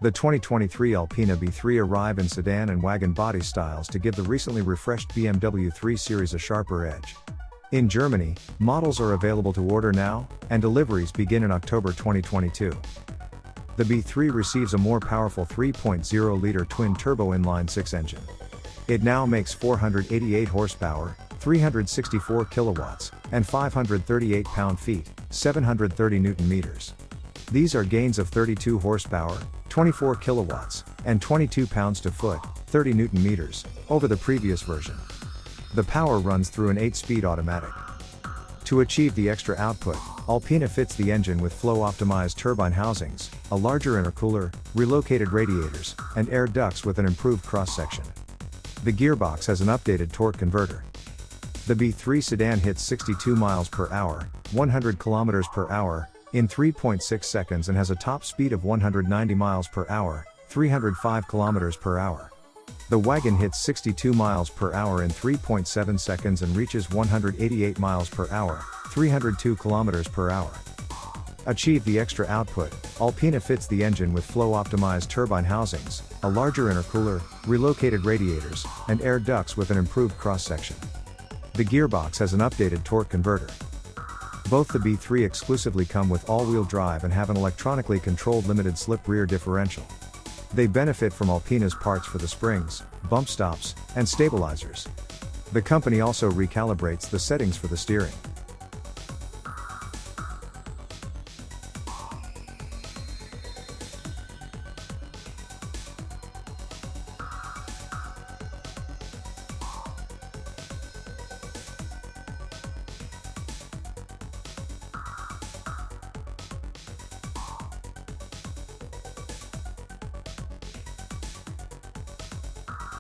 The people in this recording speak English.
The 2023 Alpina B3 arrive in sedan and wagon body styles to give the recently refreshed BMW 3 Series a sharper edge. In Germany, models are available to order now, and deliveries begin in October 2022. The B3 receives a more powerful 3.0-liter twin-turbo inline-six engine. It now makes 488 horsepower, 364 kilowatts, and 538 pound-feet, 730 newton-meters. These are gains of 32 horsepower, 24 kilowatts, and 22 pounds-to-foot, 30 newton-meters, over the previous version. The power runs through an 8-speed automatic. To achieve the extra output, Alpina fits the engine with flow-optimized turbine housings, a larger intercooler, relocated radiators, and air ducts with an improved cross-section. The gearbox has an updated torque converter. The B3 sedan hits 62 miles per hour, 100 kilometers per hour, in 3.6 seconds and has a top speed of 190 miles per hour, 305 kilometers per hour. The wagon hits 62 miles per hour in 3.7 seconds and reaches 188 miles per hour, 302 kilometers per hour. Achieve the extra output, Alpina fits the engine with flow-optimized turbine housings, a larger intercooler, relocated radiators, and air ducts with an improved cross-section. The gearbox has an updated torque converter. Both the B3 exclusively come with all-wheel drive and have an electronically controlled limited-slip rear differential. They benefit from Alpina's parts for the springs, bump stops, and stabilizers. The company also recalibrates the settings for the steering.